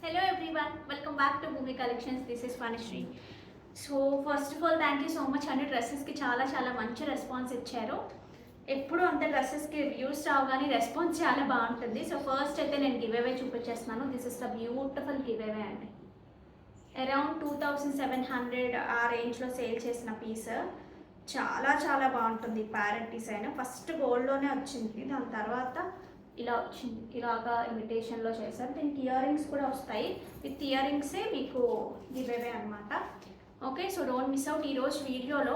Hello everyone, welcome back to Bhumi Collections. This is Vanishri. So first of all, thank you so much అండి. డ్రెస్సెస్కి చాలా మంచి response ఇచ్చారు. ఎప్పుడు అంతే డ్రెస్సెస్కి reviews రావు కానీ రెస్పాన్స్ చాలా బాగుంటుంది. సో ఫస్ట్ అయితే నేను గివ్ అవే చూపించేస్తున్నాను. This is the beautiful give away అండి. అరౌండ్ 2700 ఆ రేంజ్లో సేల్ చేసిన పీస్. చాలా బాగుంటుంది. ప్యారెట్ డిజైన్ ఫస్ట్ గోల్డ్లోనే వచ్చింది, దాని తర్వాత ఇలా వచ్చింది, ఇలాగా ఇమిటేషన్లో చేశారు. దీనికి ఇయర్ రింగ్స్ కూడా వస్తాయి. విత్ ఇయర్ రింగ్సే మీకు గివ్ అవే అనమాట. Okay, so don't miss out. ఈరోజు వీడియోలో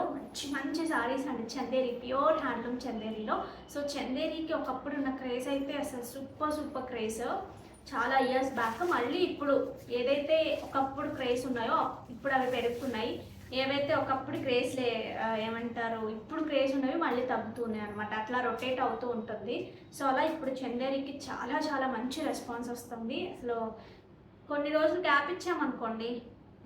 మంచి సారీస్ అండి, చందేరి, ప్యూర్ హ్యాండ్లూమ్ చందేరిలో. సో చందేరికి ఒకప్పుడు ఉన్న క్రేజ్ అయితే అసలు సూపర్ క్రేజ్. చాలా ఇయర్స్ బ్యాక్, మళ్ళీ ఇప్పుడు ఏదైతే ఒకప్పుడు క్రేజ్ ఉన్నాయో ఇప్పుడు అవి పెరుగుతున్నాయి. ఏవైతే ఒకప్పుడు క్రేజ్ ఏమంటారు ఇప్పుడు క్రేజ్ ఉన్నవి మళ్ళీ తగ్గుతున్నాయి అనమాట. అట్లా రొటేట్ అవుతూ ఉంటుంది. సో అలా ఇప్పుడు చందేరికి చాలా మంచి రెస్పాన్స్ వస్తుంది. అసలు కొన్ని రోజులు గ్యాప్ ఇచ్చామనుకోండి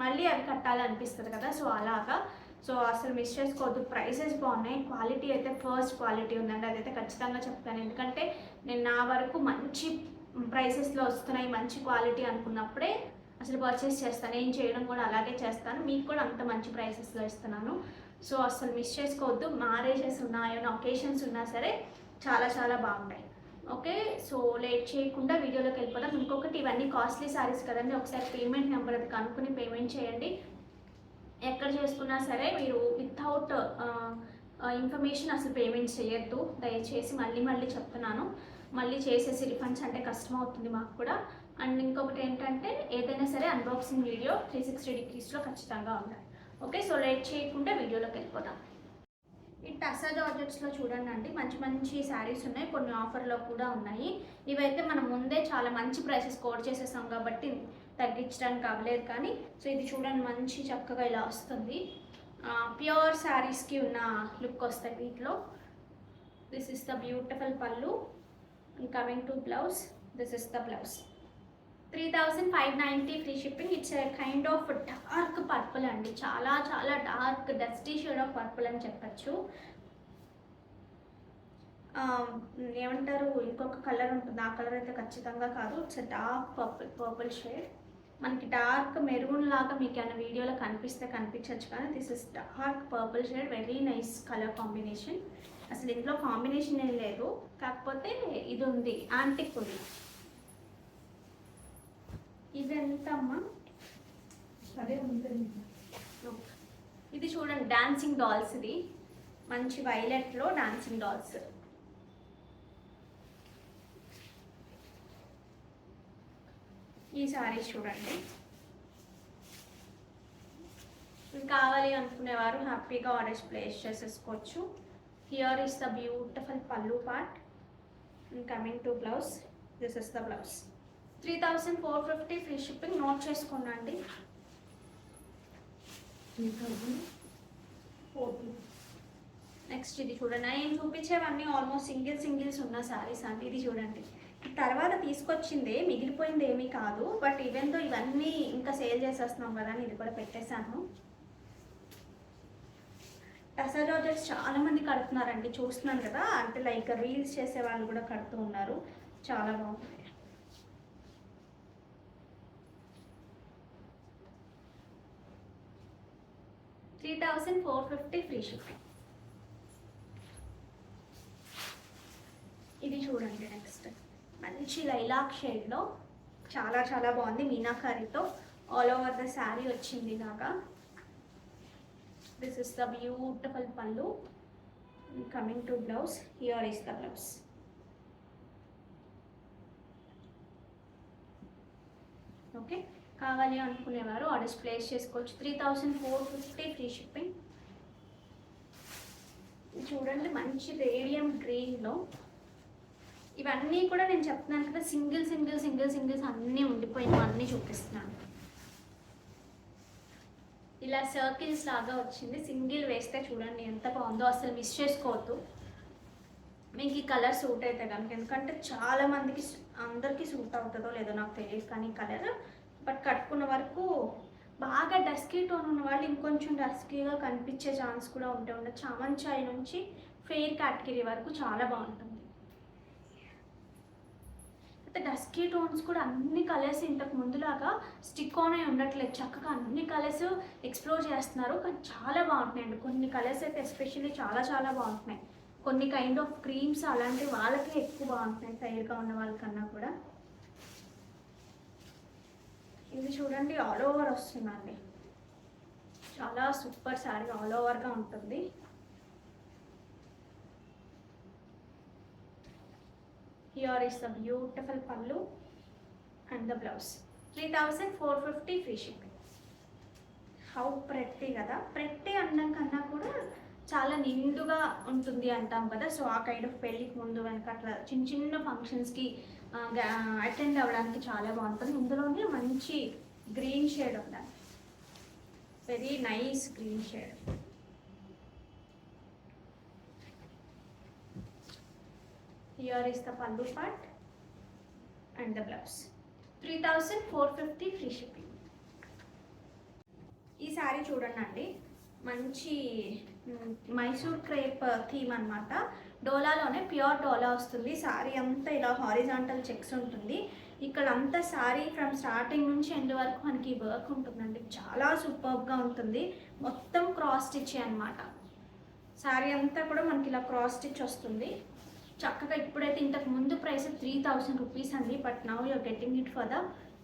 మళ్ళీ అవి కట్టాలనిపిస్తుంది కదా. సో అలాగా, సో అసలు మిస్ చేసుకోవద్దు. ప్రైసెస్ బాగున్నాయి, క్వాలిటీ అయితే ఫస్ట్ క్వాలిటీ ఉందండి, అదైతే ఖచ్చితంగా చెప్తాను. ఎందుకంటే నేను నా వరకు మంచి ప్రైసెస్లో వస్తున్నాయి, మంచి క్వాలిటీ అనుకున్నప్పుడే అసలు పర్చేస్ చేస్తాను. నేను చేయడం కూడా అలాగే చేస్తాను, మీకు కూడా అంత మంచి ప్రైసెస్లో ఇస్తున్నాను. సో అసలు మిస్ చేసుకోవద్దు. మ్యారేజెస్ ఉన్నా, ఏమైనా ఒకేషన్స్ ఉన్నా సరే చాలా బాగుంటాయి. ఓకే, సో లేట్ చేయకుండా వీడియోలోకి వెళ్ళిపోదాం. ఇంకొకటి, ఇవన్నీ కాస్ట్లీ శారీస్ కదండి, ఒకసారి పేమెంట్ నెంబర్ అది కనుక్కొని పేమెంట్ చేయండి. ఎక్కడ చేసుకున్నా సరే మీరు వితౌట్ ఇన్ఫర్మేషన్ అసలు పేమెంట్ చేయొద్దు దయచేసి. మళ్ళీ చెప్తున్నాను, మళ్ళీ చేసేసి రిఫండ్స్ అంటే కష్టం అవుతుంది మాకు కూడా. అండ్ ఇంకొకటి ఏంటంటే, ఏదైనా సరే అన్బాక్సింగ్ వీడియో 360 డిగ్రీస్లో ఖచ్చితంగా ఉండాలి. ఓకే, సో లేట్ చేయకుండా వీడియోలోకి వెళ్ళిపోదాం. ఈ టసా జార్జెట్స్లో చూడండి అండి, మంచి శారీస్ ఉన్నాయి, కొన్ని ఆఫర్లో కూడా ఉన్నాయి. ఇవైతే మనం ముందే చాలా మంచి ప్రైసెస్ కోడ్ చేసేసాం కాబట్టి తగ్గించడానికి అవ్వలేదు. కానీ సో ఇది చూడండి, మంచి చక్కగా ఇలా వస్తుంది. ప్యూర్ శారీస్కి ఉన్న లుక్ వస్తాయి వీటిలో. దిస్ ఇస్ ద బ్యూటిఫుల్ పళ్ళు. Coming to blouse, this is the blouse. 3590 free shipping. It's a kind of dark purple అండి, చాలా dark dusty shade of purple అని చెప్పచ్చు. ఏమంటారు, ఇంకొక కలర్ ఉంటుంది, ఆ కలర్ అయితే ఖచ్చితంగా కాదు. It's dark purple shade. మనకి డార్క్ మెరూన్ లాగా మీకు ఏమైనా వీడియోలో కనిపించవచ్చు, కానీ this is dark purple shade. Very nice colour combination. అసలు ఇందులో కాంబినేషన్ ఏం లేదు, కాకపోతే ఇది ఉంది, యాంటిక్ ఉంది. ఇది ఎంత అమ్మా? అదే ఉంటుంది. ఇది చూడండి, డాన్సింగ్ డాల్స్. ఇది మంచి వైలెట్లో డాన్సింగ్ డాల్స్. ఈ సారీస్ చూడండి, కావాలి అనుకునేవారు హ్యాపీగా ఆర్డర్స్ ప్లేస్ చేసేసుకోవచ్చు. హియర్ ఈస్ ద బ్యూటిఫుల్ పల్లు part. Coming to blouse, this is the blouse. 3450 free shipping. Note చేసుకోండి. 3040. నెక్స్ట్ ఇది చూడండి, నేను చూపించేవన్నీ ఆల్మోస్ట్ సింగిల్స్ ఉన్న శారీస్ అండి. ఇది చూడండి, తర్వాత తీసుకొచ్చిందే, మిగిలిపోయింది ఏమీ కాదు. బట్ ఈవెన్ దో ఇవన్నీ ఇంకా సేల్ చేసేస్తున్నాం కదా అని ఇది కూడా పెట్టేశాను. టసా జార్జెట్స్ చాలా మంది కడుతున్నారండి, చూస్తున్నాను కదా. అంటే లైక్ రీల్స్ చేసే వాళ్ళు కూడా కడుతూ ఉన్నారు. చాలా బాగుంది. $3450 ఫ్రీ షిప్పింగ్. ఇది చూడండి, నెక్స్ట్ మంచి లైలాక్ షేడ్లో చాలా బాగుంది. మీనాకారితో ఆల్ ఓవర్ ద శారీ వచ్చింది ఇలాగా. దిస్ ఇస్ ద బ్యూటిఫుల్ పళ్ళు. Coming to blouse, here is the blouse. Okay, కావాలి అనుకునేవారు ఆర్డర్స్ ప్లేస్ చేసుకోవచ్చు. 3450 ఫ్రీ షిప్పింగ్. చూడండి, మంచి రేడియం గ్రీన్లో. ఇవన్నీ కూడా నేను చెప్తున్నాను కదా, సింగిల్స్ అన్నీ ఉండిపోయినవి అన్నీ చూపిస్తున్నాను. ఇలా సర్కిల్స్ లాగా వచ్చింది, సింగిల్ వేస్తే చూడండి ఎంత బాగుందో. అసలు మిస్ చేసుకోవద్దు. మీకు ఈ కలర్ సూట్ అయితే కనుక, ఎందుకంటే చాలా మందికి, అందరికీ సూట్ అవుతుందో లేదో నాకు తెలియదు కానీ కలర్. బట్ కట్టుకున్న వరకు బాగా డస్కీ టోన్ ఉన్న వాళ్ళు ఇంకొంచెం డస్కీగా కనిపించే ఛాన్స్ కూడా ఉండొచ్చు. చామన్ చాయ్ నుంచి ఫెయిర్ కేటగిరీ వరకు చాలా బాగుంటుంది. అయితే డస్కీ టోన్స్ కూడా అన్ని కలర్స్ ఇంతకు ముందులాగా స్టిక్ ఆన్ అయి ఉండట్లేదు, చక్కగా అన్ని కలర్స్ ఎక్స్ప్లోర్ చేస్తున్నారు. కానీ చాలా బాగుంటున్నాయండి. కొన్ని కలర్స్ అయితే ఎస్పెషల్లీ చాలా చాలా బాగుంటున్నాయి. కొన్ని కైండ్ ఆఫ్ క్రీమ్స్ అలాంటి వాళ్ళకే ఎక్కువ బాగుంటున్నాయి, ఫెయిర్గా ఉన్న వాళ్ళకన్నా కూడా. ఇది చూడండి, ఆల్ ఓవర్ వస్తుందండి. చాలా సూపర్ శారీ, ఆల్ ఓవర్గా ఉంటుంది. హియర్ ఇస్ ద బ్యూటిఫుల్ పళ్ళు and the blouse. 3450 free shipping. How pretty కదా, ప్రెట్టి అనడం కన్నా కూడా చాలా నిండుగా ఉంటుంది అంటాం కదా. సో ఆ కైండ్ ఆఫ్ పెళ్ళికి ముందు వెనక అట్లా చిన్న చిన్న ఫంక్షన్స్కి అటెండ్ అవ్వడానికి చాలా బాగుంటుంది. ఇందులోనే మంచి గ్రీన్ షేడ్ ఉండాలి, very nice green shade. Here is the pallu part and the blouse. 3450 free shipping. ఈ శారీ చూడండి అండి, మంచి మైసూర్ క్రేప్ థీమ్ అనమాట. డోలాలోనే ప్యూర్ డోలా వస్తుంది. శారీ అంతా ఇలా హారిజాంటల్ చెక్స్ ఉంటుంది. ఇక్కడ అంతా శారీ ఫ్రమ్ స్టార్టింగ్ నుంచి ఎండ్ వరకు మనకి వర్క్ ఉంటుందండి. చాలా సూపర్గా ఉంటుంది. మొత్తం క్రాస్ స్టిచ్ అనమాట. శారీ అంతా కూడా మనకి ఇలా క్రాస్ స్టిచ్ వస్తుంది చక్కగా. ఇప్పుడైతే ఇంతకు ముందు ప్రైస్ 3000 రూపీస్ అండి, but now you're getting it for the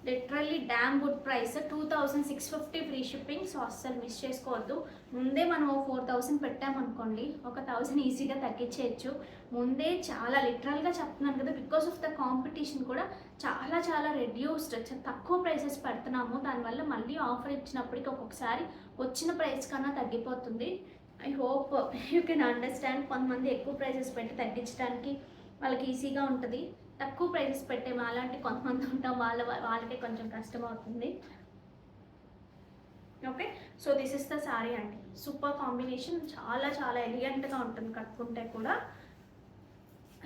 literally damn good price, 2650 free shipping. So అస్సలు మిస్ చేసుకోవద్దు. ముందే మనం 4000 పెట్టామనుకోండి, ఒక 1000 ఈజీగా తగ్గించేయచ్చు. ముందే చాలా లిటరల్గా చెప్తున్నాను కదా, బికాస్ ఆఫ్ ద కాంపిటీషన్ కూడా చాలా చాలా రెడ్యూస్డ్, తక్కువ ప్రైసెస్ పెడుతున్నాము. దానివల్ల మళ్ళీ ఆఫర్ ఇచ్చినప్పటికీ ఒక్కొక్కసారి వచ్చిన ప్రైస్ కన్నా తగ్గిపోతుంది. I hope you can understand. కొంతమంది ఎక్కువ ప్రైసెస్ పెట్టి తగ్గించడానికి వాళ్ళకి ఈజీగా ఉంటుంది. తక్కువ ప్రైసెస్ పెట్టే అలాంటి కొంతమంది ఉంటాం, వాళ్ళకే కొంచెం కష్టం అవుతుంది. Okay, so this is the sari అండి. సూపర్ కాంబినేషన్, చాలా చాలా ఎలిగెంట్గా ఉంటుంది కట్టుకుంటే కూడా.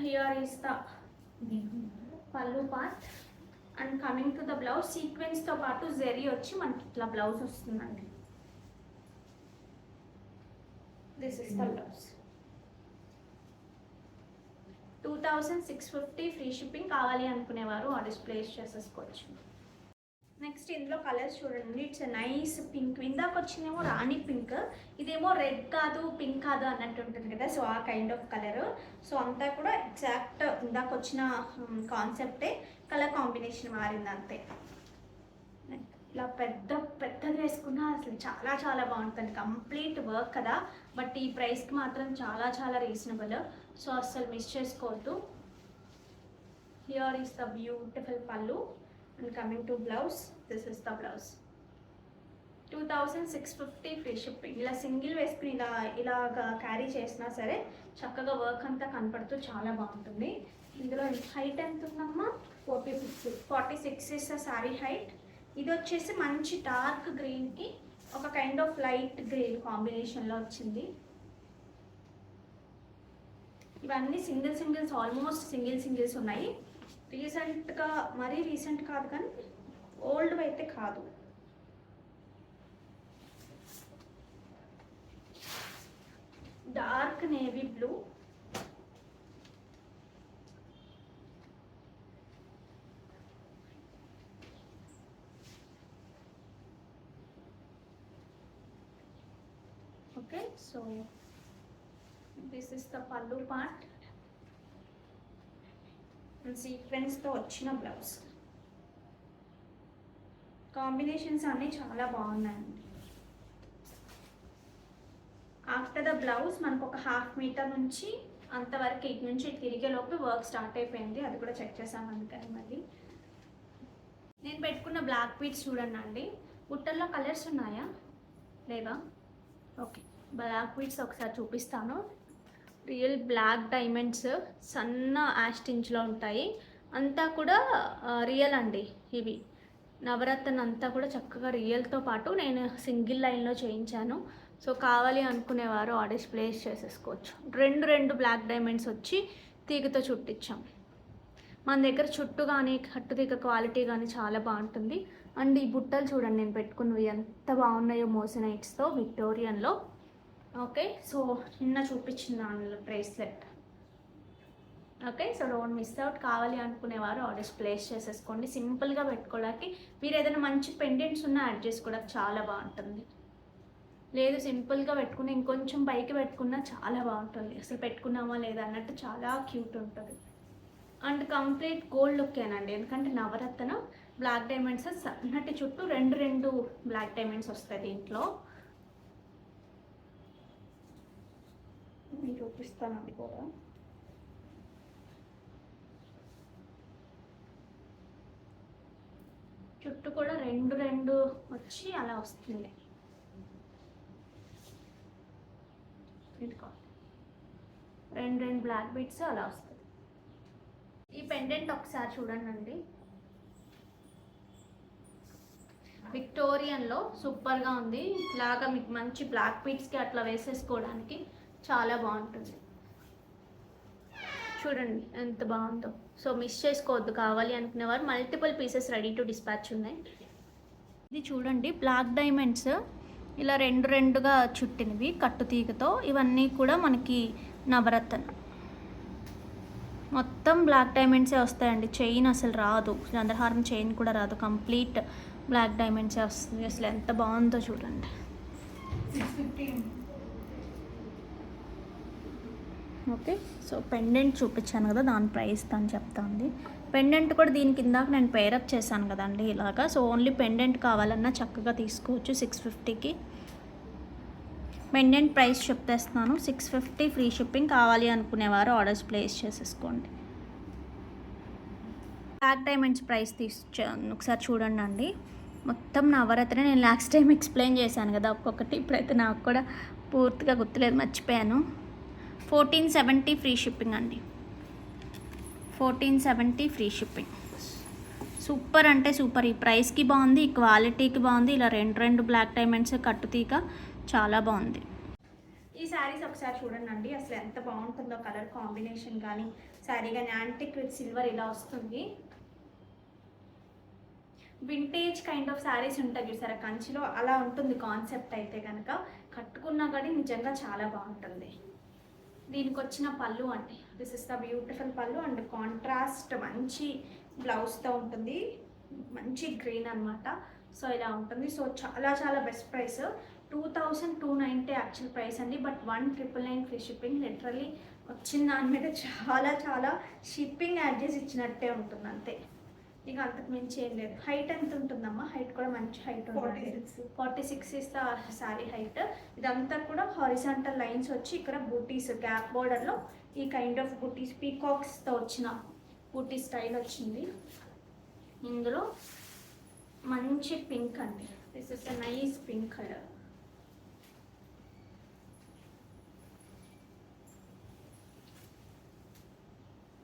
Here is the pallu part and coming to the blouse. సీక్వెన్స్తో పాటు జెరీ వచ్చి మనకి ఇట్లా బ్లౌజ్ వస్తుందండి. This is the blouse. 2650 free shipping. కావాలి అనుకునేవారు ఆర్డర్స్ ప్లేస్ చేసేసుకోవచ్చు. నెక్స్ట్ ఇందులో కలర్స్ చూడండి. It's nice pink. ఇందాక వచ్చిందేమో రాణి పింక్, ఇదేమో రెడ్ కాదు పింక్ కాదు అన్నట్టు ఉంటుంది కదా. సో ఆ కైండ్ ఆఫ్ కలర్. సో అంతా కూడా ఎగ్జాక్ట్ ఇందాక వచ్చిన కాన్సెప్టే, కలర్ కాంబినేషన్ మారింది అంతే. ఇలా పెద్దది వేసుకున్నా అసలు చాలా చాలా బాగుంటుంది. కంప్లీట్ వర్క్ కదా, బట్ ఈ ప్రైస్కి మాత్రం చాలా చాలా రీజనబుల్. సో అస్సలు మిస్ చేసుకోవద్దు. హియర్ ఈస్ ద బ్యూటిఫుల్ పల్లు and coming to blouse. This is the blouse. 2650 free shipping. ఇలా సింగిల్ వేసుకుని ఇలాగా క్యారీ చేసినా సరే చక్కగా వర్క్ అంతా కనపడుతూ చాలా బాగుంటుంది. ఇందులో హైట్ ఎంత ఉందమ్మా? 46 ఇస్ ద శారీ హైట్. ఇది వచ్చేసి మంచి డార్క్ గ్రీన్కి ఒక కైండ్ ఆఫ్ లైట్ గ్రీన్ కాంబినేషన్లో వచ్చింది. ఇవన్నీ సింగిల్స్, ఆల్మోస్ట్ సింగిల్స్ ఉన్నాయి. రీసెంట్గా, మరీ రీసెంట్ కాదు కానీ ఓల్డ్ అయితే కాదు. Dark navy blue, okay. So this is the pallu part and సీక్వెన్స్తో వచ్చిన బ్లౌజ్. కాంబినేషన్స్ అన్నీ చాలా బాగున్నాయండి. ఆఫ్టర్ ద బ్లౌజ్ మనకు ఒక 1/2 మీటర్ నుంచి అంతవరకు ఇటు నుంచి తిరిగేలోపు వర్క్ స్టార్ట్ అయిపోయింది. అది కూడా చెక్ చేసాం అందుకని. మళ్ళీ నేను పెట్టుకున్న బ్లాక్ బీడ్స్ చూడండి అండి. బుట్టల్లో కలర్స్ ఉన్నాయా లేవా? ఓకే, బ్లాక్ బీడ్స్ ఒకసారి చూపిస్తాను. రియల్ బ్లాక్ డైమండ్స్ సన్న యాస్టింజ్లో ఉంటాయి. అంతా కూడా రియల్ అండి. ఇవి నవరత్న అంతా కూడా చక్కగా రియల్తో పాటు నేను సింగిల్ లైన్లో చేయించాను. సో కావాలి అనుకునేవారు ఆర్డర్స్ ప్లేస్ చేసేసుకోవచ్చు. రెండు బ్లాక్ డైమండ్స్ వచ్చి తీగతో చుట్టించాం. మన దగ్గర చుట్టు కానీ కట్టు తీగ క్వాలిటీ కానీ చాలా బాగుంటుంది. అండ్ ఈ బుట్టలు చూడండి నేను పెట్టుకున్నవి ఎంత బాగున్నాయో, మోసనైట్స్తో విక్టోరియన్లో. ఓకే, సో నిన్న చూపించిన bracelet okay, so don't miss out. కావాలి అనుకునేవారు ఆర్డర్స్ ప్లేస్ చేసేసుకోండి. సింపుల్గా పెట్టుకోవడానికి, మీరు ఏదైనా మంచి పెండెంట్స్ ఉన్నా యాడ్ చేసుకోవడానికి చాలా బాగుంటుంది. లేదు సింపుల్గా పెట్టుకుని ఇంకొంచెం పైకి పెట్టుకున్నా చాలా బాగుంటుంది. అసలు పెట్టుకున్నామా లేదా అన్నట్టు చాలా క్యూట్ ఉంటుంది. అండ్ కంప్లీట్ గోల్డ్ లుక్కేనండి, ఎందుకంటే నవరత్న బ్లాక్ డైమండ్స్ సన్నటి చుట్టూ రెండు బ్లాక్ డైమండ్స్ వస్తాయి దీంట్లో. నేను చూపిస్తాను అది కూడా. చుట్టూ కూడా రెండు వచ్చి అలా వస్తుంది. రెండు బ్లాక్ బీట్స్ అలా వస్తుంది. ఈ పెండెంట్ ఒకసారి చూడండి, విక్టోరియన్లో సూపర్గా ఉంది. ఇలాగా మీకు మంచి బ్లాక్ బీట్స్కి అట్లా వేసేసుకోవడానికి చాలా బాగుంటుంది. చూడండి ఎంత బాగుందో. సో మిస్ చేసుకోవద్దు. కావాలి అనుకునేవారు multiple pieces ready to dispatch ఉన్నాయి. ఇది చూడండి బ్లాక్ డైమండ్స్ ఇలా రెండుగా చుట్టినవి కట్టుతీగతో. ఇవన్నీ కూడా మనకి నవరత్న మొత్తం బ్లాక్ డైమండ్సే వస్తాయండి. చైన్ అసలు రాదు, చంద్రహారం చైన్ కూడా రాదు, కంప్లీట్ బ్లాక్ డైమండ్సే వస్తుంది. అసలు ఎంత బాగుందో చూడండి. 650. ఓకే, సో పెండెంట్ చూపించాను కదా, దాని ప్రైస్ తను చెప్తాంది. పెండెంట్ కూడా దీని కిందాక నేను పేరప్ చేశాను కదండి ఇలాగా. సో ఓన్లీ పెండెంట్ కావాలన్నా చక్కగా తీసుకోవచ్చు 650కి. పెండెంట్ ప్రైస్ చెప్తేస్తున్నాను 650 ఫ్రీ షిప్పింగ్. కావాలి అనుకునేవారు ఆర్డర్స్ ప్లేస్ చేసేసుకోండి. బ్లాక్ డైమండ్స్ ప్రైస్ ఒకసారి చూడండి అండి. మొత్తం నవరత్న నేను లాస్ట్ టైం ఎక్స్ప్లెయిన్ చేశాను కదా ఒక్కొక్కటి, ఇప్పుడైతే నాకు కూడా పూర్తిగా గుర్తులేదు, మర్చిపోయాను. 1470 ఫ్రీ షిప్పింగ్ అండి. 1470 ఫ్రీ షిప్పింగ్. సూపర్ అంటే సూపర్. ఈ ప్రైస్కి బాగుంది, ఈ క్వాలిటీకి బాగుంది. ఇలా రెండు బ్లాక్ డైమండ్స్ కట్టుతీక చాలా బాగుంది. ఈ శారీస్ ఒకసారి చూడండి, అసలు ఎంత బాగుంటుందో కలర్ కాంబినేషన్ కానీ శారీ కానీ. యాంటిక్ విత్ సిల్వర్ ఇలా వస్తుంది. వింటేజ్ కైండ్ ఆఫ్ శారీస్ ఉంటాయి చూసారా కంచిలో, అలా ఉంటుంది కాన్సెప్ట్. అయితే కనుక కట్టుకున్నా కానీ నిజంగా చాలా బాగుంటుంది. దీనికి వచ్చిన పళ్ళు అండి, దిస్ ఇస్ ద బ్యూటిఫుల్ పళ్ళు. అండ్ కాంట్రాస్ట్ మంచి బ్లౌజ్తో ఉంటుంది, మంచి గ్రీన్ అనమాట. సో ఇలా ఉంటుంది. సో చాలా బెస్ట్ ప్రైస్. 2290 యాక్చువల్ ప్రైస్ అండి, బట్ 1999 ఫ్రీ షిప్పింగ్. లిటరలీ వచ్చిన దాని మీద చాలా షిప్పింగ్ యాడ్ చేసి ఇచ్చినట్టే ఉంటుంది అంతే, ఇక అంతకు మించి ఏం లేదు. హైట్ ఎంత ఉంటుందమ్మా? హైట్ కూడా మంచి హైట్ ఉంటుంది. 46 ఇస్ ద శారీ హైట్. ఇదంతా కూడా హారిజాంటల్ లైన్స్ వచ్చి ఇక్కడ బూటీస్ గ్యాప్ బోర్డర్లో ఈ కైండ్ ఆఫ్ బూటీస్ పీకాక్స్తో వచ్చిన బూటీ స్టైల్ వచ్చింది. ఇందులో మంచి పింక్ అండి, this is a nice pink colour.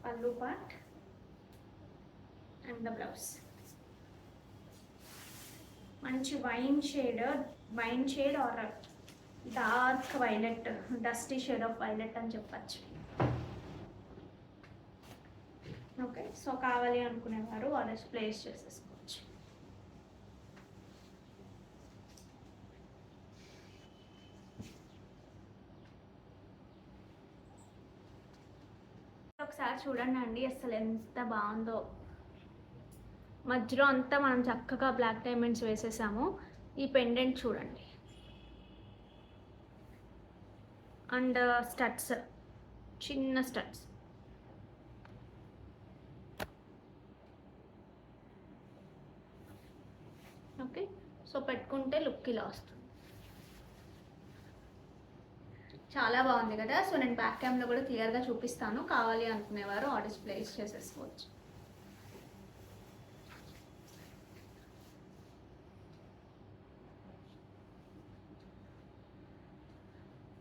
పల్లు పార్ట్ అండ్ ద బ్లౌజ్ మంచి wine shade or dark violet, dusty shade of violet అని చెప్పచ్చు. ఓకే, సో కావాలి అనుకునేవారు ఆర్డర్స్ ప్లేస్ చేసేసుకోవచ్చు. ఒకసారి చూడండి అండి, అసలు ఎంత బాగుందో. మధ్యలో అంతా మనం చక్కగా బ్లాక్ డైమండ్స్ వేసేసాము. ఈ పెండెంట్ చూడండి, అండ్ స్టడ్స్, చిన్న స్టడ్స్. ఓకే, సో పెట్టుకుంటే లుక్ ఇలా వస్తుంది. చాలా బాగుంది కదా. సో నేను బ్యాక్ క్యామ్లో కూడా క్లియర్గా చూపిస్తాను. కావాలి అనుకునేవారు ఆర్డర్స్ ప్లేస్ చేసేసుకోవచ్చు.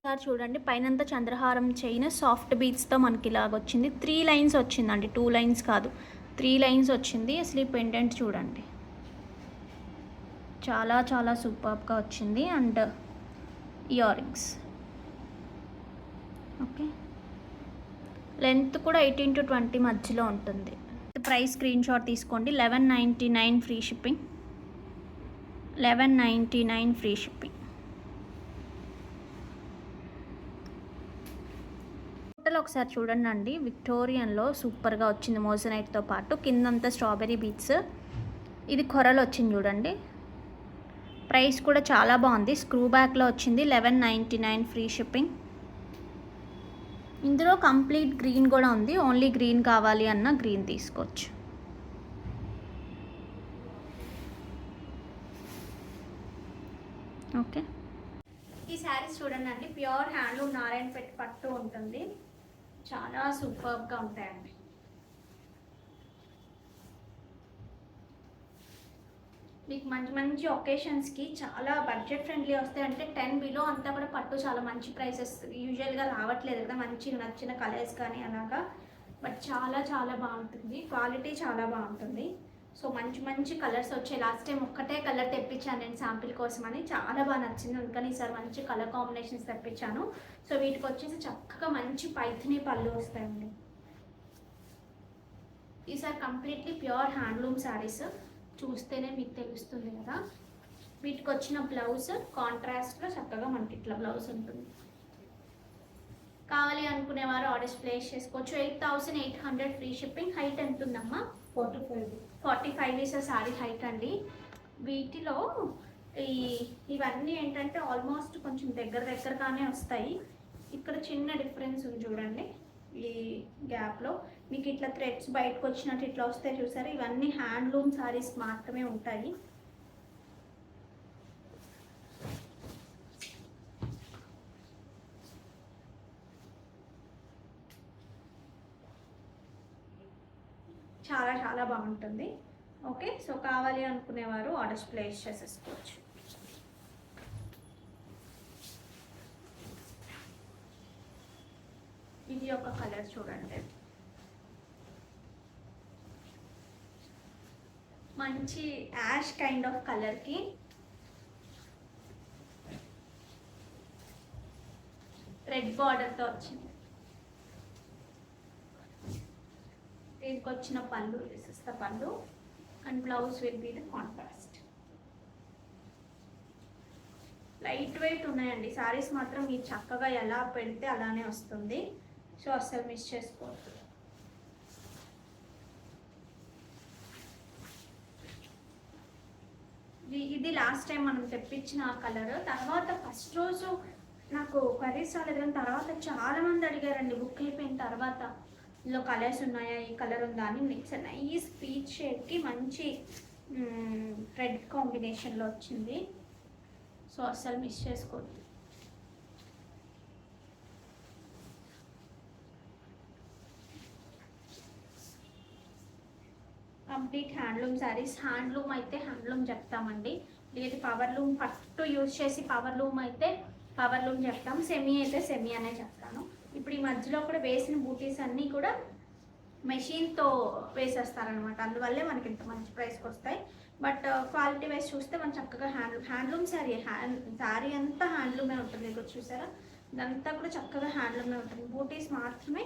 సార్ చూడండి, పైనంతా చంద్రహారం చైన్ సాఫ్ట్ బీట్స్తో మనకి ఇలాగ వచ్చింది. 3 లైన్స్ వచ్చిందండి, 2 లైన్స్ కాదు, 3 లైన్స్ వచ్చింది. అసలు ఈ పెండెంట్ చూడండి, చాలా సూపర్గా వచ్చింది. And ear rings. Okay, length కూడా 18 to 20 మధ్యలో ఉంటుంది. ప్రైస్ స్క్రీన్ షాట్ తీసుకోండి. 1199 free shipping. 1199 free shipping. Total ఒకసారి చూడండి అండి, విక్టోరియన్లో సూపర్గా వచ్చింది మోజనైట్తో పాటు. కిందంతా స్ట్రాబెరీ బీట్స్, ఇది కొరలు వచ్చింది చూడండి. ప్రైస్ కూడా చాలా బాగుంది. స్క్రూ బ్యాక్లో వచ్చింది, 1199 ఫ్రీ షిప్పింగ్. ఇందులో కంప్లీట్ గ్రీన్ కూడా ఉంది, ఓన్లీ గ్రీన్ కావాలి అన్న గ్రీన్ తీసుకోవచ్చు. ఓకే, ఈ శారీస్ చూడండి అండి, ప్యూర్ హ్యాండ్లూమ్ నారాయణపేట పట్టు ఉంటుంది. చాలా సూపర్గా ఉంటాయండి. మీకు మంచి మంచి ఒకేషన్స్కి చాలా బడ్జెట్ ఫ్రెండ్లీ వస్తాయి. అంటే 10 బిలో అంతా కూడా పట్టు చాలా మంచి ప్రైసెస్ యూజువల్గా రావట్లేదు కదా, మంచిగా నచ్చిన కలర్స్ కానీ అలాగా. బట్ చాలా చాలా బాగుంటుంది, క్వాలిటీ చాలా బాగుంటుంది. సో మంచి మంచి కలర్స్ వచ్చాయి. లాస్ట్ టైం ఒక్కటే కలర్ తెప్పించాను నేను శాంపిల్ కోసం అని, చాలా బాగా నచ్చింది. అందుకని ఈసారి మంచి కలర్ కాంబినేషన్స్ తెప్పించాను. సో వీటికి వచ్చేసి చక్కగా మంచి పైథిని పళ్ళు వస్తాయండి. ఈసారి కంప్లీట్లీ ప్యూర్ హ్యాండ్లూమ్ శారీస్, చూస్తేనే మీకు తెలుస్తుంది కదా. వీటికి వచ్చిన బ్లౌజ్ కాంట్రాస్ట్లో చక్కగా మనకి ఇట్లా బ్లౌజ్ ఉంటుంది. కావాలి అనుకునేవారు ఆర్డర్స్ ప్లేస్ చేసుకోవచ్చు. 8800 ఫ్రీ షిప్పింగ్. హైట్ ఎంత ఉందమ్మా? 45 ఈస్ శారీ హైట్ అండి. వీటిలో ఇవన్నీ ఏంటంటే ఆల్మోస్ట్ కొంచెం దగ్గరగానే వస్తాయి. ఇక్కడ చిన్న డిఫరెన్స్ ఉంది చూడండి, ఈ గ్యాప్లో మీకు ఇట్లా థ్రెడ్స్ బయటకు వచ్చినట్టు ఇట్లా వస్తాయి చూసారు. ఇవన్నీ హ్యాండ్లూమ్ శారీస్ మాత్రమే ఉంటాయి. చాలా చాలా బాగుంటుంది. ఓకే, సో కావాలి అనుకునేవారు ఆర్డర్స్ ప్లేస్ చేసేసుకోవచ్చు. ఇది ఒక కలర్ చూడండి, మంచి యాష్ కైండ్ ఆఫ్ కలర్కి రెడ్ బార్డర్తో వచ్చింది. దీనికి వచ్చిన పళ్ళు, దిస్ ఇస్ ద పళ్ళు and blouse will be the contrast. Light weight ఉన్నాయండి సారీస్ మాత్రం, మీరు చక్కగా ఎలా పెడితే అలానే వస్తుంది. సో అస్సలు మిస్ చేసుకోవద్దు. ఇది లాస్ట్ టైం మనం తెప్పించిన కలర్. తర్వాత ఫస్ట్ రోజు నాకు కర్రీస్ రాలేదు, కానీ తర్వాత చాలామంది అడిగారండి బుక్ అయిపోయిన తర్వాత, ఇందులో కలర్స్ ఉన్నాయా, ఈ కలర్ ఉందా అని. మిక్స్ నైస్ పీచ్ షేడ్కి మంచి రెడ్ కాంబినేషన్లో వచ్చింది. సో అస్సలు మిస్ చేసుకోవద్దు. Complete handloom saris. హ్యాండ్లూమ్ అయితే హ్యాండ్లూమ్ చెప్తామండి, లేదు పవర్లూమ్ పట్టు యూజ్ చేసి పవర్లూమ్ అయితే పవర్లూమ్ చెప్తాం, సెమీ అయితే సెమీ అనే చెప్తాను. ఇప్పుడు ఈ మధ్యలో కూడా వేసిన బూటీస్ అన్నీ కూడా మెషిన్తో వేసేస్తారనమాట, అందువల్లే మనకి ఇంత మంచి ప్రైస్కి వస్తాయి. బట్ క్వాలిటీ వైజ్ చూస్తే మనం చక్కగా హ్యాండ్లూమ్ శారీ అంతా హ్యాండ్లూమే ఉంటుంది. ఇక్కడ చూసారా, ఇదంతా కూడా చక్కగా హ్యాండ్లూమే ఉంటుంది. బూటీస్ మాత్రమే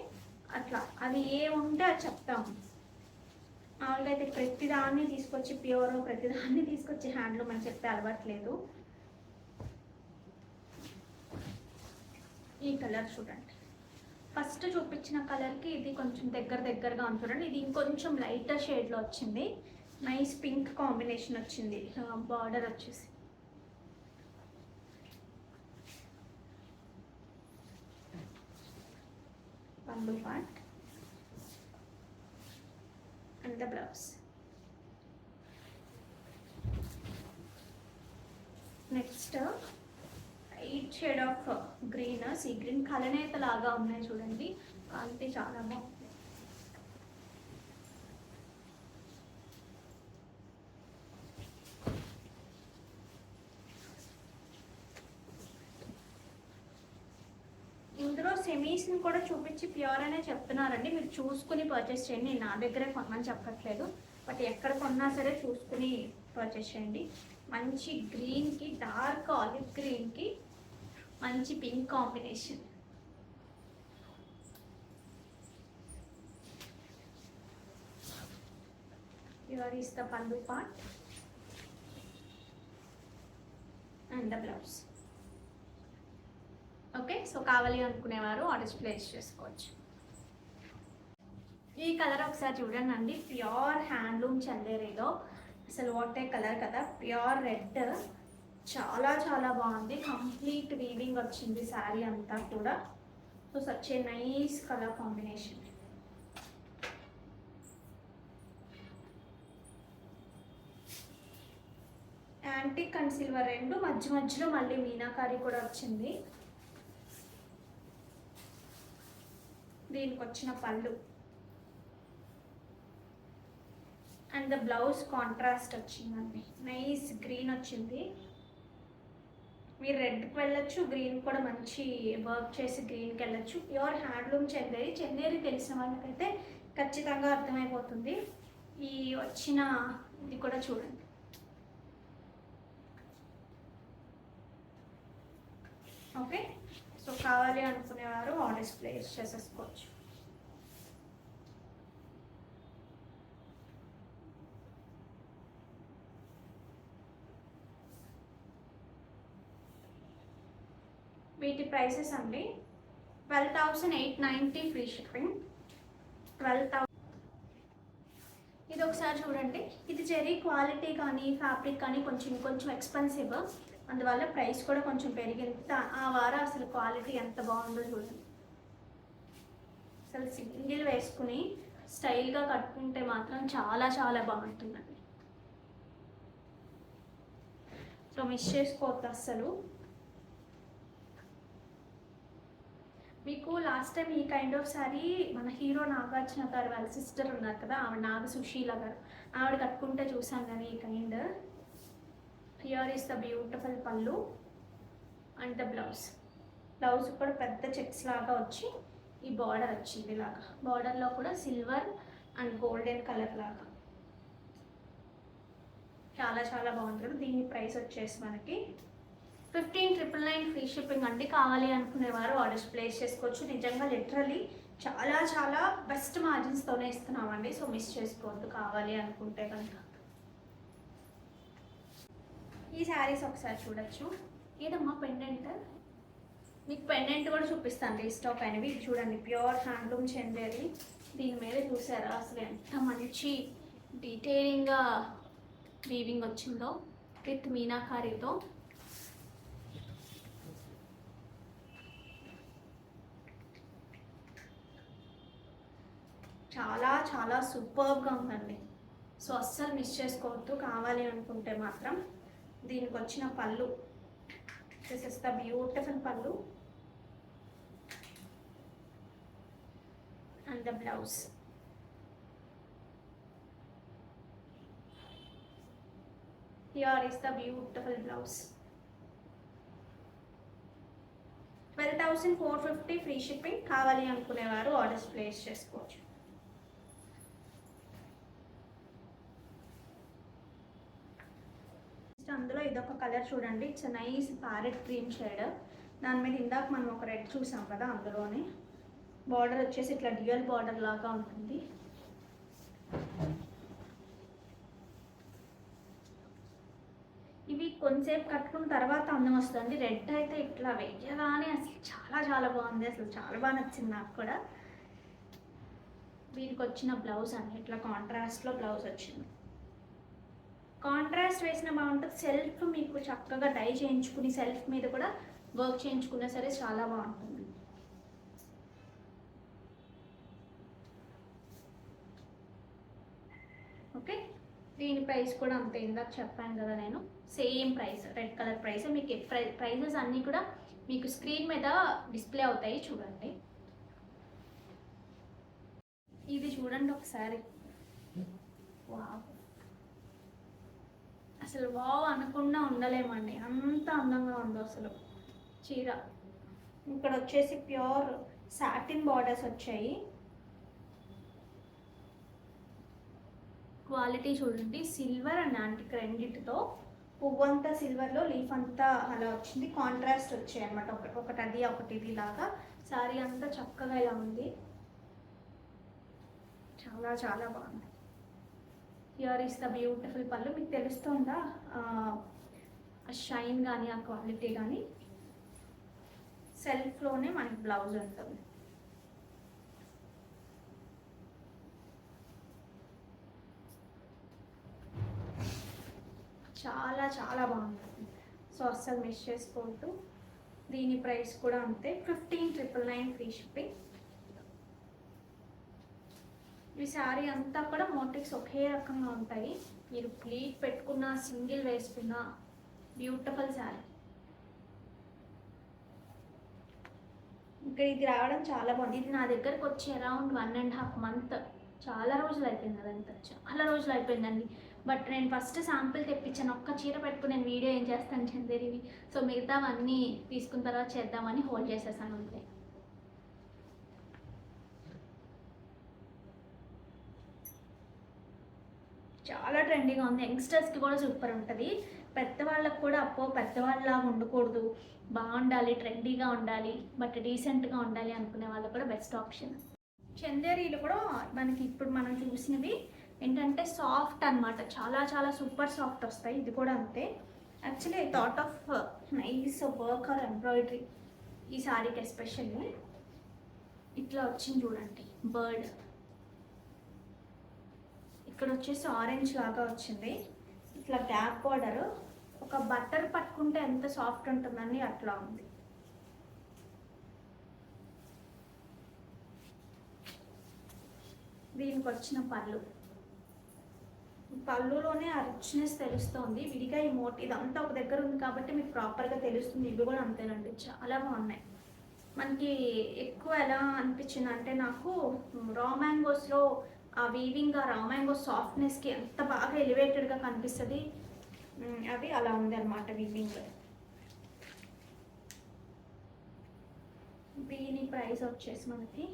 అట్లా, అది ఏ ఉంటే అది చెప్తాము. మామూలుగా అయితే ప్రతిదాన్ని తీసుకొచ్చి ప్యూర్, ప్రతిదాన్ని తీసుకొచ్చి హ్యాండ్లూమ్ అని చెప్పి అలవాట్లేదు. ఈ కలర్ చూడండి, ఫస్ట్ చూపించిన కలర్కి ఇది కొంచెం దగ్గరగా ఉంది చూడండి. ఇది ఇంకొంచెం లైటర్ షేడ్లో వచ్చింది, నైస్ పింక్ కాంబినేషన్ వచ్చింది. బార్డర్ వచ్చేసి పండు part and the blouse. Next light shade of green, sea green కలనేత లాగా ఉన్నాయి చూడండి, క్వాలిటీ చాలా బాగుంది. ఇందులో సెమీస్ని కూడా చూపించి ప్యూర్ అనే చెప్తున్నారండి, మీరు చూసుకుని పర్చేస్ చేయండి. నేను నా దగ్గరే కొనమని చెప్పట్లేదు, బట్ ఎక్కడ కొన్నా సరే చూసుకుని పర్చేస్ చేయండి. మంచి గ్రీన్కి, డార్క్ ఆలివ్ గ్రీన్కి మంచి pink combination. Here is the pallu part and the blouse. Okay, so కావాలి అనుకునేవారు ఆర్డర్స్ ప్లేస్ చేసుకోవచ్చు. ఈ కలర్ ఒకసారి చూడండి అండి, ప్యూర్ హ్యాండ్లూమ్ చందేరిలో. అసలు వాట్ ఏ కలర్ కదా, ప్యూర్ రెడ్. చాలా చాలా బాగుంది. కంప్లీట్ వీవింగ్ వచ్చింది శారీ అంతా కూడా. So such a nice colour combination. Antique and silver రెండు, మధ్య మధ్యలో మళ్ళీ మీనాకారి కూడా వచ్చింది. దీనికి వచ్చిన పళ్ళు అండ్ ద బ్లౌజ్ కాంట్రాస్ట్ వచ్చిందండి, నైస్ గ్రీన్ వచ్చింది. మీరు రెడ్కి వెళ్ళొచ్చు, గ్రీన్ కూడా మంచి వర్క్ చేసి గ్రీన్కి వెళ్ళొచ్చు. Pure handloom Chanderi. చందేరి తెలిసిన వాళ్ళకైతే ఖచ్చితంగా అర్థమైపోతుంది. ఈ వచ్చిన ఇది కూడా చూడండి. ఓకే, సో కావాలి అనుకునేవారు ఆర్డర్స్ ప్లేస్ చేసేసుకోవచ్చు. వీటి ప్రైసెస్ అండి 12,890 ఫ్రీ షిప్పింగ్. 12,000. ఇది ఒకసారి చూడండి. ఇది జెరీ క్వాలిటీ కానీ ఫ్యాబ్రిక్ కానీ కొంచెం కొంచెం ఎక్స్పెన్సివ్, అందువల్ల ప్రైస్ కూడా కొంచెం పెరిగింది. ఆ వారం అసలు క్వాలిటీ ఎంత బాగుందో చూడండి. అసలు సింగిల్ వేసుకుని స్టైల్గా కట్టుకుంటే మాత్రం చాలా చాలా బాగుంటుందండి. సో మిస్ చేసుకోవద్దు అస్సలు. మీకు లాస్ట్ టైం ఈ కైండ్ ఆఫ్ శారీ మన హీరో నాగార్జున గారు వాళ్ళ సిస్టర్ ఉన్నారు కదా, ఆవిడ నాగ సుశీల గారు, ఆవిడ కట్టుకుంటే చూసాను కానీ ఈ kind. Here is the beautiful పళ్ళు అండ్ ద బ్లౌజ్. బ్లౌజ్ కూడా పెద్ద చెక్స్ లాగా వచ్చి ఈ బార్డర్ వచ్చింది ఇలాగా. బార్డర్లో కూడా సిల్వర్ అండ్ గోల్డెన్ కలర్ లాగా చాలా చాలా బాగుంది కదా. దీని ప్రైస్ వచ్చేసి మనకి 15,999 ఫ్రీ షిప్పింగ్ అండి. కావాలి అనుకునేవారు ఆర్డర్స్ ప్లేస్ చేసుకోవచ్చు. నిజంగా లిటరలీ చాలా చాలా బెస్ట్ మార్జిన్స్తోనే ఇస్తున్నామండి. సో మిస్ చేసుకోవద్దు కావాలి అనుకుంటే కనుక. ఈ శారీస్ ఒకసారి చూడొచ్చు. ఏదమ్మా పెండెంట్, మీకు పెండెంట్ కూడా చూపిస్తాను రీస్టాక్ అయినవి. ఇది చూడండి, ప్యూర్ హ్యాండ్లూమ్ చందేరి. దీని మీద చూసారా అసలు ఎంత మంచి డీటెయిలింగ్గా వీవింగ్ వచ్చిందో విత్ మీనాకారితో. చాలా చాలా సూపర్గా ఉందండి. సో అస్సలు మిస్ చేసుకోవద్దు కావాలి అనుకుంటే మాత్రం. దీనికి వచ్చిన పళ్ళు, దిస్ ఇస్ ద బ్యూటిఫుల్ పళ్ళు and the blouse. Here is the beautiful blouse. 12,450 free shipping. కావాలి అనుకునేవారు ఆర్డర్స్ ప్లేస్ చేసుకోవచ్చు. అందులో ఇదొక కలర్ చూడండి, it's nice parrot cream shade. దాని మీద ఇందాక మనం ఒక రెడ్ చూసాం కదా, అందులోనే బార్డర్ వచ్చేసి ఇట్లా డ్యూయల్ బార్డర్ లాగా ఉంటుంది. ఇవి కొంచెంసేపు కట్టుకున్న తర్వాత అందం వస్తుంది. రెడ్ అయితే ఇట్లా వేయగానే అసలు చాలా చాలా బాగుంది, అసలు చాలా బాగా నచ్చింది నాకు కూడా. దీనికి వచ్చిన బ్లౌజ్ అండి ఇట్లా కాంట్రాస్ట్లో బ్లౌజ్ వచ్చింది. కాంట్రాస్ట్ వేసిన బాగుంటుంది. సెల్ఫ్ మీకు చక్కగా డై చేయించుకుని సెల్ఫ్ మీద కూడా వర్క్ చేయించుకున్నా సరే చాలా బాగుంటుంది. ఓకే, దీని ప్రైస్ కూడా అంతే, ఇందాక చెప్పాను కదా నేను, same price, red colour price. మీకు ప్రైజెస్ అన్నీ కూడా మీకు స్క్రీన్ మీద డిస్ప్లే అవుతాయి చూడండి. ఇది చూడండి ఒకసారి, వావ్, అసలు వావ్ అనకుండా ఉండలేమండి, అంత అందంగా ఉందో అసలు చీర. ఇక్కడ వచ్చేసి ప్యూర్ సాటిన్ బార్డర్స్ వచ్చాయి. క్వాలిటీ చూడండి, సిల్వర్ అండ్ యాంటిక్ రెండింటితో. పువ్వు అంతా సిల్వర్లో, లీఫ్ అంతా అలా వచ్చింది, కాంట్రాస్ట్ వచ్చాయి అనమాట. ఒకటి అది ఒకటి ఇది లాగా. శారీ అంతా చక్కగా ఇలా ఉంది, చాలా చాలా బాగుంది. హియర్ ఈస్ ద బ్యూటిఫుల్ పళ్ళు. మీకు తెలుస్తుందా ఆ షైన్ కానీ ఆ క్వాలిటీ కానీ. సెల్ఫ్లోనే మనకి బ్లౌజ్ ఉంటుంది. చాలా చాలా బాగుంటుంది. సో అస్సలు మిస్ చేసుకోవద్దు. దీని ప్రైస్ కూడా అంతే, 15,999 ఫ్రీ షిప్పింగ్. ఈ శారీ అంతా కూడా మోటివ్స్ ఒకే రకంగా ఉంటాయి. మీరు ప్లీట్ పెట్టుకున్న, సింగిల్ వేసుకున్న బ్యూటిఫుల్ శారీ. ఇక్కడ ఇది రావడం చాలా బాగుంది. ఇది నా దగ్గరకు వచ్చి అరౌండ్ 1.5 month, చాలా రోజులు అయిపోయింది. అదంతా చాలా రోజులు అయిపోయిందండి. బట్ నేను ఫస్ట్ శాంపిల్ తెప్పించాను. ఒక్క చీర పెట్టుకుని నేను వీడియో ఏం చేస్తాను చందేరివి. సో మిగతావన్నీ తీసుకున్న తర్వాత చేద్దామని హోల్డ్ చేసేసాను అంతే. చాలా ట్రెండీగా ఉంది. యంగ్స్టర్స్కి కూడా సూపర్ ఉంటుంది. పెద్దవాళ్ళకు కూడా పెద్దవాళ్ళలాగా ఉండకూడదు, బాగుండాలి, ట్రెండీగా ఉండాలి, బట్ డీసెంట్గా ఉండాలి అనుకునే వాళ్ళకు కూడా బెస్ట్ ఆప్షన్. చందేరీలు కూడా మనకి ఇప్పుడు మనం చూసినవి ఏంటంటే సాఫ్ట్ అనమాట, చాలా చాలా సూపర్ సాఫ్ట్ వస్తాయి. ఇది కూడా అంతే. Actually I thought of nice work or embroidery ఈ సారీకి ఎస్పెషల్లీ. ఇట్లా వచ్చింది చూడండి బర్డ్, ఇక్కడ వచ్చేసి ఆరెంజ్ లాగా వచ్చింది. ఇట్లా గ్యాప్ బార్డర్, ఒక బట్టర్ పట్టుకుంటే ఎంత సాఫ్ట్ ఉంటుందని అట్లా ఉంది. దీనికి వచ్చిన పళ్ళులోనే ఆ రిచ్నెస్ తెలుస్తుంది. విడిగా ఈ ఇదంతా ఒక దగ్గర ఉంది కాబట్టి మీకు ప్రాపర్గా తెలుస్తుంది. ఇవి కూడా అంతేనండి, చాలా బాగున్నాయి. మనకి ఎక్కువ ఎలా అనిపించింది అంటే నాకు రా మ్యాంగోస్లో ఆ వీవింగ్, ఆ రా మ్యాంగో సాఫ్ట్నెస్కి ఎంత బాగా ఎలివేటెడ్గా కనిపిస్తుంది, అది అలా ఉంది అనమాట వీవింగ్. దీని ప్రైస్ వచ్చేసి మనకి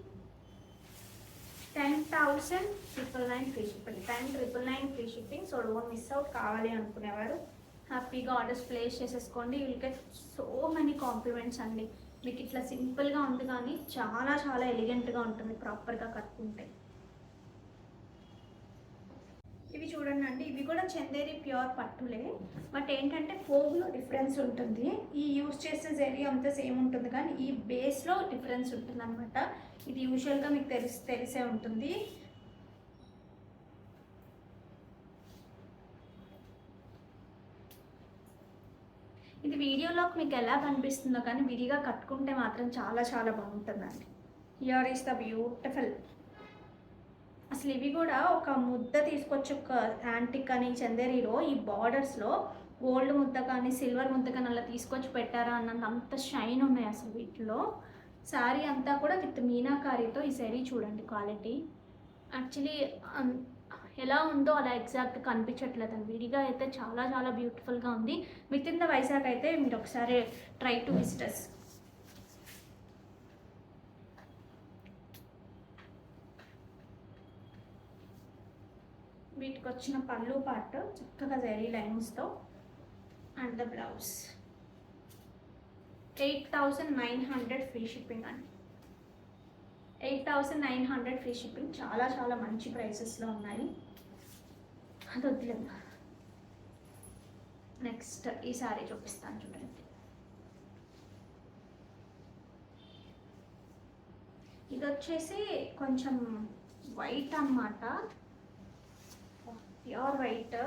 10,999 free shipping. 10,999 free shipping. So don't miss out. కావాలి అనుకునేవారు హ్యాపీగా ఆర్డర్స్ ప్లేస్ చేసేసుకోండి. Will get so many compliments అండి. మీకు ఇట్లా సింపుల్గా ఉంది కానీ చాలా చాలా ఎలిగెంట్గా ఉంటుంది ప్రాపర్గా కట్టుకుంటే. ఇవి చూడండి అండి, ఇవి కూడా చందేరి ప్యూర్ పట్టులే, బట్ ఏంటంటే పోగులో డిఫరెన్స్ ఉంటుంది. ఈ యూజ్ చేసే జరీ అంతా సేమ్ ఉంటుంది కానీ ఈ బేస్లో డిఫరెన్స్ ఉంటుంది అనమాట. ఇది యూజువల్గా మీకు తెలిసే ఉంటుంది. ఇది వీడియోలోకి మీకు ఎలా కనిపిస్తుందో కానీ విడిగా కట్టుకుంటే మాత్రం చాలా చాలా బాగుంటుందండి. Here is the beautiful. అసలు ఇవి కూడా ఒక ముద్ద తీసుకొచ్చి ఒక యాంటిక్ అని చందేరిలో ఈ బార్డర్స్లో గోల్డ్ ముద్ద కానీ సిల్వర్ ముద్ద కానీ అలా తీసుకొచ్చి పెట్టారా అన్నంత అంత షైన్ ఉన్నాయి అసలు వీటిలో. శారీ అంతా కూడా విత్ మీనాకారీతో. ఈ శారీ చూడండి క్వాలిటీ యాక్చువల్లీ ఎలా ఉందో అలా ఎగ్జాక్ట్ కనిపించట్లేదండి. విడిగా అయితే చాలా చాలా బ్యూటిఫుల్గా ఉంది. విత్ ఇన్ ద వైజాగ్ అయితే మీరు ఒకసారి ట్రై టు విజిటర్స్. వీటికి వచ్చిన పళ్ళు పార్ట్ చక్కగా జరీ లైన్స్తో and the blouse. 8,900 free shipping అండి. 8,900 ఫ్రీ షిప్పింగ్. చాలా చాలా మంచి ప్రైసెస్లో ఉన్నాయి. అది వద్దులేదు. నెక్స్ట్ ఈ సారీ చూపిస్తాను చూడండి. ఇది వచ్చేసి కొంచెం వైట్ అన్నమాట, ప్యూర్ వైట్.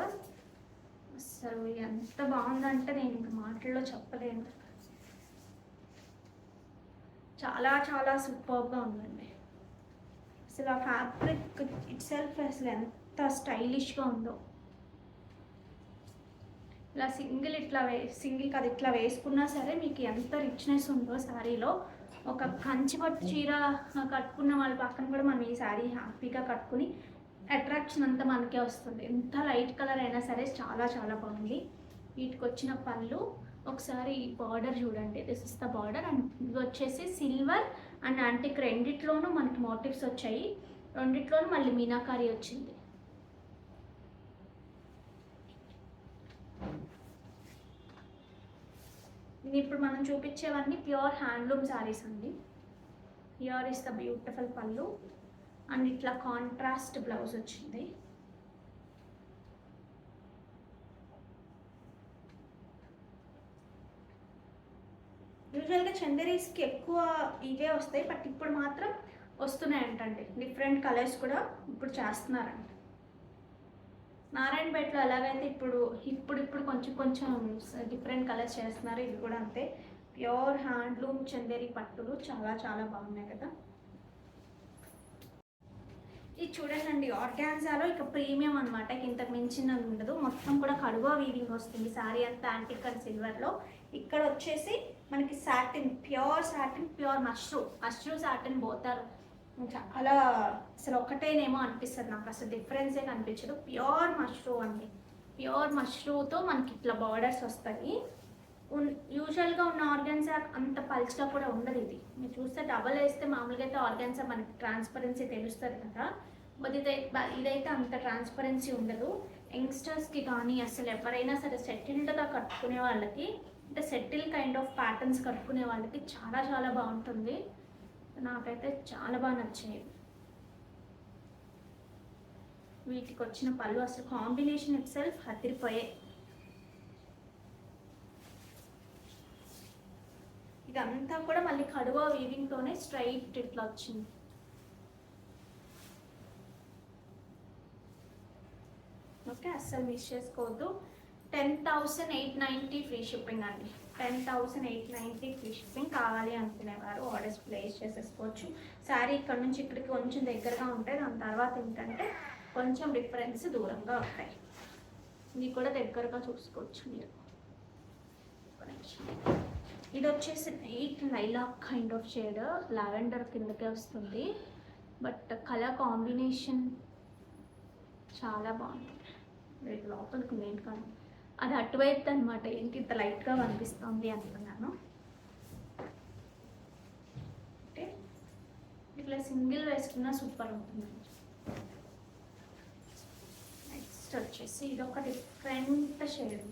అసలు ఎంత బాగుందంటే నేను ఇంక మాటల్లో చెప్పలేను. చాలా చాలా సూపర్గా ఉందండి. అసలు ఆ ఫ్యాబ్రిక్ ఇట్ సెల్ఫ్ అసలు ఎంత స్టైలిష్గా ఉందో. ఇలా సింగిల్ కాదు ఇట్లా వేసుకున్నా సరే మీకు ఎంత రిచ్నెస్ ఉందో శారీలో. ఒక కంచిపట్టు చీర కట్టుకున్న వాళ్ళ పక్కన కూడా మనం ఈ శారీ హ్యాపీగా కట్టుకుని అట్రాక్షన్ అంతా మనకే వస్తుంది. ఎంత లైట్ కలర్ అయినా సరే చాలా చాలా బాగుంది. వీటికి వచ్చిన పళ్ళు ఒకసారి ఈ బార్డర్ చూడండి. This is the border. And ఇది వచ్చేసి సిల్వర్ అండ్ యాంటిక్ రెండిట్లోనూ మనకి మోటివ్స్ వచ్చాయి. రెండిట్లోనూ మళ్ళీ మీనాకారి వచ్చింది. ఇది ఇప్పుడు మనం చూపించేవన్నీ ప్యూర్ హ్యాండ్లూమ్ శారీస్ అండి. హియర్ ఇస్ ద బ్యూటిఫుల్ పళ్ళు అండ్ ఇట్లా కాంట్రాస్ట్ బ్లౌజ్ వచ్చింది. యూజువల్గా చందేరీస్కి ఎక్కువ ఇవే వస్తాయి, బట్ ఇప్పుడు మాత్రం వస్తున్నాయంటండి. డిఫరెంట్ కలర్స్ కూడా ఇప్పుడు చేస్తున్నారంట. నారాయణపేటలో ఎలాగైతే ఇప్పుడు కొంచెం కొంచెం డిఫరెంట్ కలర్స్ చేస్తున్నారు, ఇవి కూడా అంతే. ప్యూర్ హ్యాండ్లూమ్ చందేరి పట్టులు చాలా చాలా బాగున్నాయి కదా. ఇది చూడండి, ఆర్గాన్జాలో ఇక ప్రీమియం అనమాట, ఇంతకు మించిన ఉండదు. మొత్తం కూడా కడువా వీవింగ్ వస్తుంది, శారీ అంతా యాంటిక్ అండ్ సిల్వర్లో. ఇక్కడ వచ్చేసి మనకి satin, pure satin, pure mashru satin పోతారు. చాలా అసలు ఒక్కటేనేమో అనిపిస్తుంది నాకు, అసలు డిఫరెన్సే కనిపించదు. ప్యూర్ మష్రూ అండి, ప్యూర్ మష్రూతో మనకి ఇట్లా బార్డర్స్ వస్తాయి. యూజువల్గా ఉన్న ఆర్గాన్జా అంత పల్చగా కూడా ఉండదు. ఇది మీరు చూస్తే డబల్ వేస్తే మామూలుగా అయితే ఆర్గాన్జా మనకి ట్రాన్స్పరెన్సీ తెలుస్తుంది కదా, బట్ ఇదైతే అంత ట్రాన్స్పరెన్సీ ఉండదు. యంగ్స్టర్స్కి కానీ అసలు ఎవరైనా సరే సెటిల్డ్గా కట్టుకునే వాళ్ళకి, అంటే సెటిల్ కైండ్ ఆఫ్ ప్యాటర్న్స్ కట్టుకునే వాళ్ళకి చాలా చాలా బాగుంటుంది. నాకైతే చాలా బాగా నచ్చాయి. వీటికి వచ్చిన పళ్ళు అసలు కాంబినేషన్ ఇట్ సెల్ఫ్ హతిరిపోయే. ఇదంతా కూడా మళ్ళీ కడువా వీవింగ్తోనే స్ట్రైట్ ఇట్లా వచ్చింది. ఓకే, అస్సలు మిస్ చేసుకోవద్దు. 10,890 ఫ్రీ షిప్పింగ్ అండి. 10,890 ఫ్రీ షిప్పింగ్. కావాలి అనుకునేవారు ఆర్డర్స్ ప్లేస్ చేసేసుకోవచ్చు. శారీ ఇక్కడ నుంచి ఇక్కడికి కొంచెం దగ్గరగా ఉంటాయి, దాని తర్వాత ఏంటంటే కొంచెం డిఫరెన్స్ దూరంగా ఉంటాయి. ఇది కూడా దగ్గరగా చూసుకోవచ్చు మీరు. ఇది వచ్చేసి night lilac kind of shade, lavender కిందకే వస్తుంది, బట్ కలర్ కాంబినేషన్ చాలా బాగుంది. రేపు లోపలికి మెయిన్ కానీ అది అటువైపు అనమాట, ఏంటి ఇంత లైట్గా కనిపిస్తుంది అనుకున్నాను. అంటే ఇట్లా సింగిల్ వేసుకున్నా సూపర్ ఉంటుంది. నెక్స్ట్ వచ్చేసి ఇది ఒక డిఫరెంట్ షేడ్.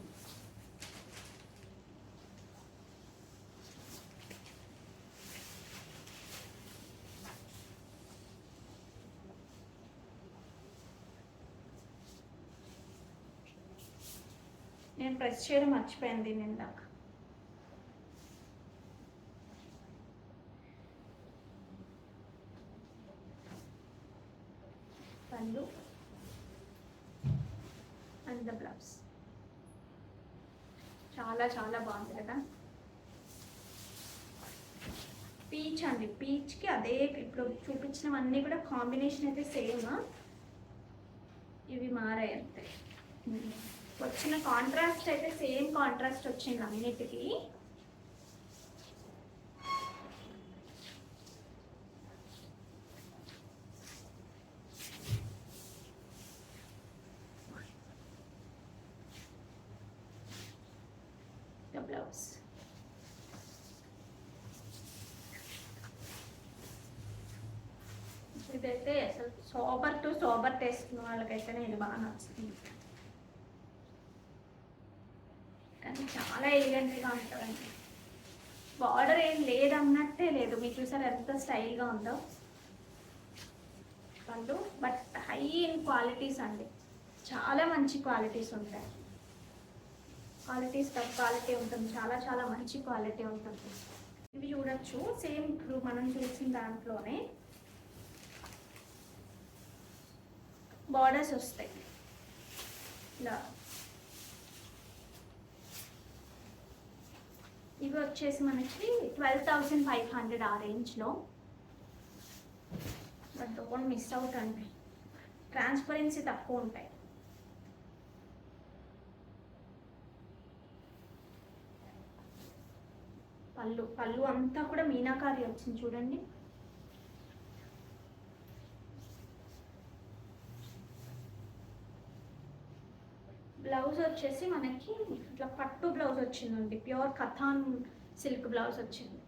నేను ప్రెస్ చేయడం మర్చిపోయాను దీన్ని ఇందాక. పళ్ళు అండ్ ద బ్లౌజ్ చాలా చాలా బాగుంది కదా. పీచ్ అండి, పీచ్కి అదే ఇప్పుడు చూపించినవన్నీ కూడా కాంబినేషన్ అయితే సేమ్, ఇవి మారాయి అంతే. వచ్చిన కాంట్రాస్ట్ అయితే సేమ్ కాంట్రాస్ట్ వచ్చింది అన్నిటికీ. బ్లౌజ్ ఇదైతే అసలు సోబర్ టు సోబర్ టేస్ట్ ఉన్న వాళ్ళకైతేనే ఇది బాగా నచ్చుతుంది. కానీ చాలా ఎలిగెంట్గా ఉంటుందండి. బార్డర్ ఏం లేదన్నట్టే లేదు, మీరు చూసారు ఎంత స్టైల్గా ఉందో వాళ్ళు. బట్ హై ఇన్ క్వాలిటీస్ అండి, చాలా మంచి క్వాలిటీస్ ఉంటాయి. క్వాలిటీస్ టఫ్ క్వాలిటీ ఉంటుంది, చాలా చాలా మంచి క్వాలిటీ ఉంటుంది. ఇవి చూడొచ్చు సేమ్ ఇప్పుడు మనం చూసిన దాంట్లోనే బార్డర్స్ వస్తాయి ఇలా. ఇవి వచ్చేసి మనకి 12,500 ఆ రేంజ్లో. బట్ డోంట్ మిస్ అవుట్ అండి, ట్రాన్స్పరెన్సీ తక్కువ ఉంటాయి. పళ్ళు అంతా కూడా మీనాకారి వచ్చింది చూడండి. బ్లౌజ్ వచ్చేసి మనకి ఇట్లా పట్టు బ్లౌజ్ వచ్చిందండి, ప్యూర్ కథాన్ సిల్క్ బ్లౌజ్ వచ్చింది.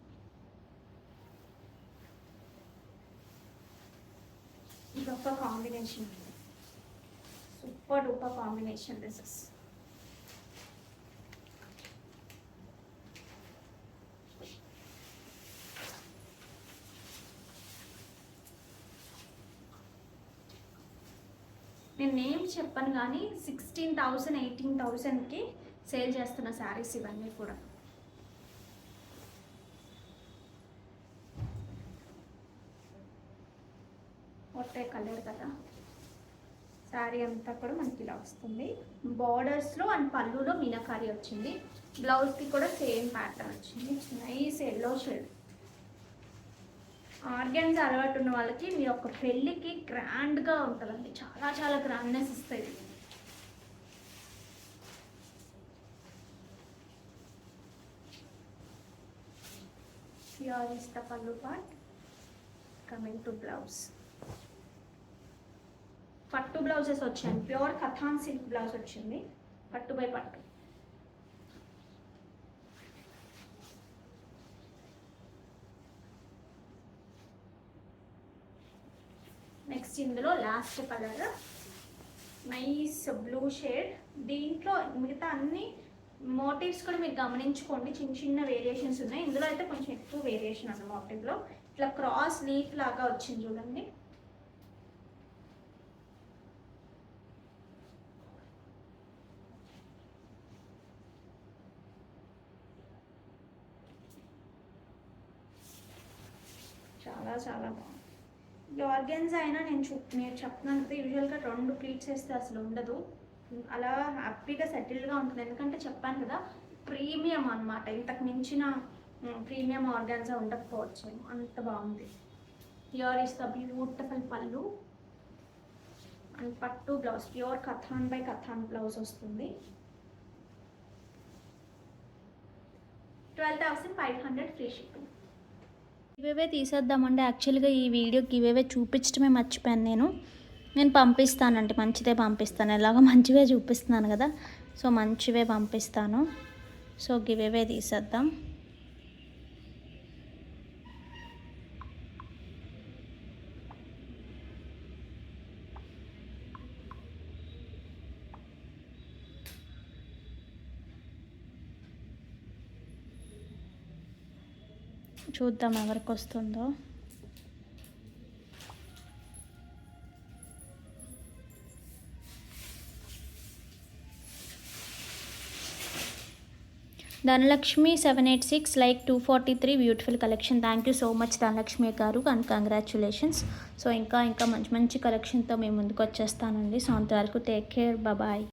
ఇదొక combination, super duper combination this is. నేను నేమ్ చెప్పను కానీ 16,000 18,000కి సేల్ చేస్తున్న శారీస్ ఇవన్నీ కూడా. ఒట్టే కలర్ కదా, శారీ అంతా కూడా మనకి ఇలా వస్తుంది. బార్డర్స్లో అండ్ పళ్ళులో మీనాకారి వచ్చింది. బ్లౌజ్కి కూడా సేమ్ ప్యాటర్న్ వచ్చింది. Nice yellow shade. ఆర్గన్స్ అలవాటు ఉన్న వాళ్ళకి మీరు ఒక పెళ్ళికి గ్రాండ్గా ఉంటుందండి. చాలా చాలా గ్రాండ్నెస్ ఇస్తుంది. Here is the pallu part. Coming to blouse. పట్టు బ్లౌజెస్ వచ్చాయి. ప్యూర్ కథాన్ సిల్క్ బ్లౌజ్ వచ్చింది. పట్టు బై పట్టు. నెక్స్ట్ ఇందులో last colour nice blue shade. దీంట్లో మిగతా అన్ని మోటివ్స్ కూడా మీరు గమనించుకోండి, చిన్న చిన్న వేరియేషన్స్ ఉన్నాయి. ఇందులో అయితే కొంచెం ఎక్కువ వేరియేషన్ ఉంది మోటివ్లో. ఇట్లా క్రాస్ లీఫ్ లాగా వచ్చింది చూడండి. చాలా చాలా బాగుంది. ఈ ఆర్గన్స్ అయినా నేను చెప్తున్నాను కదా, యూజువల్గా 2 ప్లీట్స్ వేస్తే అసలు ఉండదు. అలా హ్యాపీగా సెటిల్గా ఉంటుంది. ఎందుకంటే చెప్పాను కదా, ప్రీమియం అనమాట. ఇంతకు మించిన ప్రీమియం ఆర్గాన్జా ఉండకపోవచ్చు, అంత బాగుంది. హియర్ ఈస్ ద బ్యూటిఫుల్ పళ్ళు అండ్ పట్టు blouse. Pure katan by katan blouse వస్తుంది. 12,500 ఫ్రీ షిప్పింగ్. ఇవేవే తీసేద్దామండి. యాక్చువల్గా ఈ వీడియోకి ఇవేవే చూపించడమే మర్చిపోయాను. నేను పంపిస్తానండి, మంచిదే పంపిస్తాను. ఎలాగో మంచివే చూపిస్తున్నాను కదా, సో మంచివే పంపిస్తాను. సో గివేవే తీసేద్దాం. చూద్దాం ఎవరికి వస్తుందో. Dhanalakshmi 786 like 243 beautiful collection. Thank you so much Dhanalakshmi గారు అండ్ కంగ్రాచులేషన్స్. సో ఇంకా మంచి మంచి కలెక్షన్తో మేము ముందుకు వచ్చేస్తానండి. సో అంతవరకు టేక్ కేర్, బాయ్.